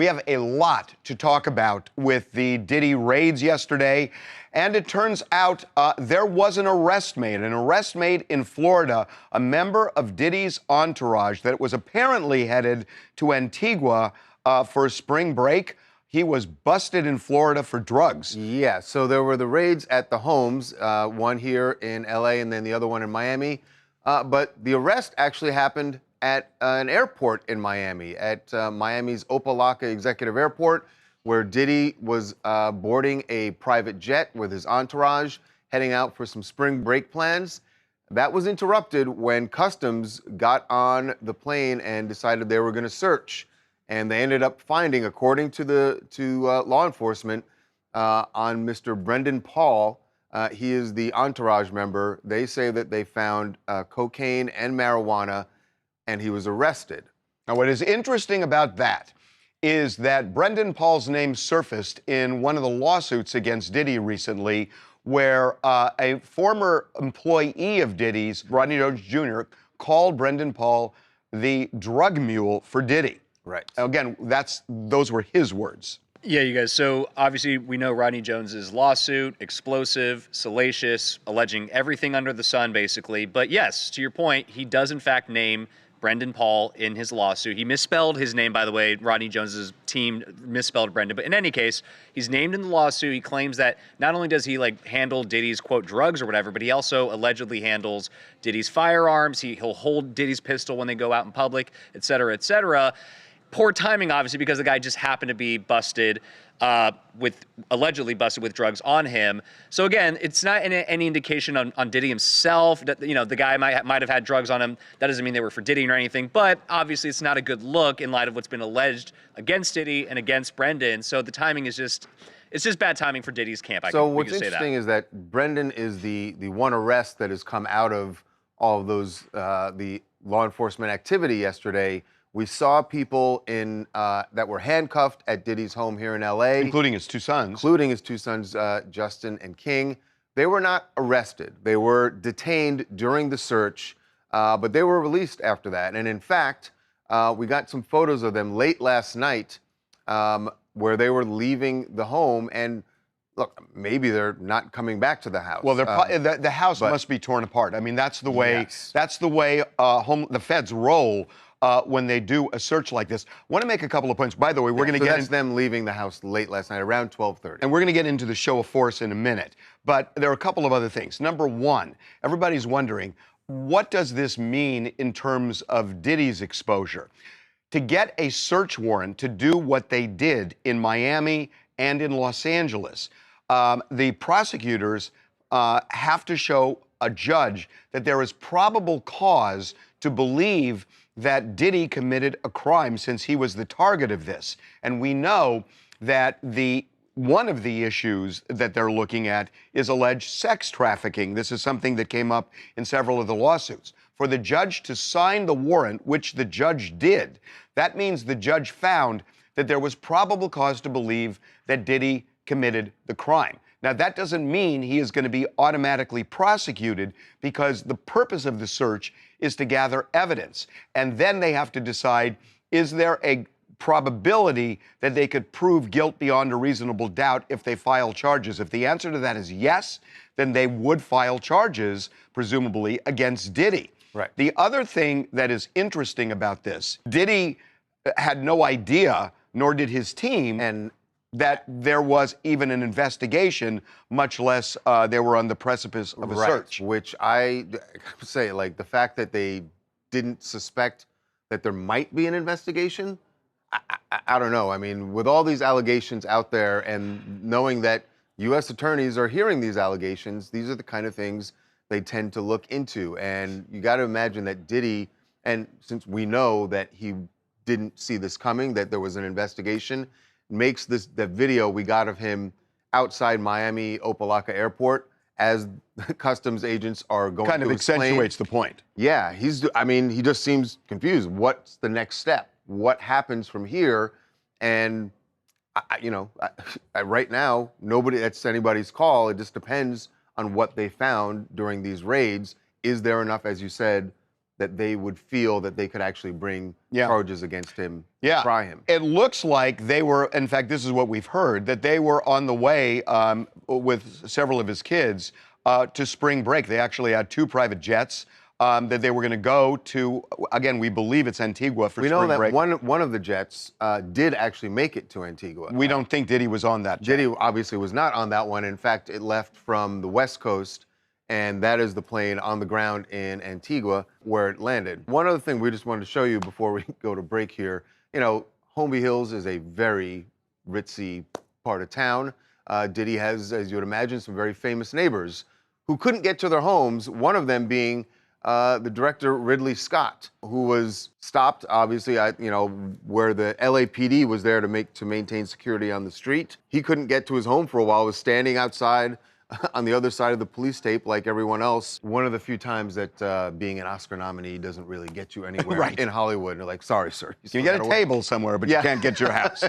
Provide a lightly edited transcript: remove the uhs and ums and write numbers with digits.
We have a lot to talk about with the Diddy raids yesterday, and it turns out there was an arrest made in Florida, a member of Diddy's entourage that was apparently headed to Antigua for spring break. He was busted in Florida for drugs. Yeah, so there were the raids at the homes, one here in LA and then the other one in Miami. But the arrest actually happened at an airport in Miami, at Miami's Opa-locka Executive Airport, where Diddy was boarding a private jet with his entourage, heading out for some spring break plans. That was interrupted when Customs got on the plane and decided they were going to search. And they ended up finding, according to law enforcement, on Mr. Brendan Paul, he is the entourage member. They say that they found cocaine and marijuana, and he was arrested. Now, what is interesting about that is that Brendan Paul's name surfaced in one of the lawsuits against Diddy recently, where a former employee of Diddy's, Rodney Jones Jr., called Brendan Paul the drug mule for Diddy. Right. Again, those were his words. Yeah, you guys. So obviously we know Rodney Jones's lawsuit, explosive, salacious, alleging everything under the sun, basically. But yes, to your point, he does in fact name Brendan Paul in his lawsuit. He misspelled his name, by the way. Rodney Jones's team misspelled Brendan. But in any case, he's named in the lawsuit. He claims that not only does he handle Diddy's, quote, drugs or whatever, but he also allegedly handles Diddy's firearms. He'll hold Diddy's pistol when they go out in public, et cetera, et cetera. Poor timing, obviously, because the guy just happened to be allegedly busted with drugs on him. So again, it's not any indication on Diddy himself that, the guy might have had drugs on him. That doesn't mean they were for Diddy or anything, but obviously it's not a good look in light of what's been alleged against Diddy and against Brendan. So the timing is it's just bad timing for Diddy's camp. So what's interesting is that Brendan is the one arrest that has come out of all of those, the law enforcement activity yesterday. We saw people that were handcuffed at Diddy's home here in LA. Including his two sons. Justin and King. They were not arrested. They were detained during the search, but they were released after that. And in fact, we got some photos of them late last night where they were leaving the home. And look, maybe they're not coming back to the house. Well, the house must be torn apart. I mean, that's the way. Yes. That's the way the feds roll. When they do a search like this. I want to make a couple of points. By the way, we're going to get into them leaving the house late last night, around 12:30. And we're going to get into the show of force in a minute. But there are a couple of other things. Number one, everybody's wondering, what does this mean in terms of Diddy's exposure? To get a search warrant to do what they did in Miami and in Los Angeles, the prosecutors have to show a judge that there is probable cause to believe that Diddy committed a crime since he was the target of this. And we know that one of the issues that they're looking at is alleged sex trafficking. This is something that came up in several of the lawsuits. For the judge to sign the warrant, which the judge did, that means the judge found that there was probable cause to believe that Diddy committed the crime. Now, that doesn't mean he is going to be automatically prosecuted, because the purpose of the search is to gather evidence. And then they have to decide, is there a probability that they could prove guilt beyond a reasonable doubt if they file charges? If the answer to that is yes, then they would file charges, presumably, against Diddy. Right. The other thing that is interesting about this, Diddy had no idea, nor did his team, that there was even an investigation, much less they were on the precipice of a search. Which I say, the fact that they didn't suspect that there might be an investigation, I don't know. I mean, with all these allegations out there and knowing that U.S. attorneys are hearing these allegations, these are the kind of things they tend to look into. And you got to imagine that Diddy, and since we know that he didn't see this coming, that there was an investigation, makes the video we got of him outside Miami Opa-locka Airport as customs agents are going kind of accentuates the point. Yeah, he just seems confused. What's the next step? What happens from here? And right now, that's anybody's call. It just depends on what they found during these raids. Is there enough, as you said, that they would feel that they could actually bring Yeah. charges against him, Yeah. try him. It looks like they were, in fact, this is what we've heard, that they were on the way with several of his kids to spring break. They actually had 2 private jets that they were going to go to. Again, we believe it's Antigua for We spring know that break. one of the jets did actually make it to Antigua. We don't think Diddy was on that jet. Diddy obviously was not on that one. In fact, it left from the West Coast, and that is the plane on the ground in Antigua where it landed. One other thing we just wanted to show you before we go to break here, you know, Holmby Hills is a very ritzy part of town. Diddy has, as you would imagine, some very famous neighbors who couldn't get to their homes, one of them being the director Ridley Scott, who was stopped, obviously, where the LAPD was there to maintain security on the street. He couldn't get to his home for a while, was standing outside on the other side of the police tape like everyone else. One of the few times that being an Oscar nominee doesn't really get you anywhere Right. in Hollywood. And they're like, sorry, sir. You get a table somewhere, but Yeah. you can't get your house.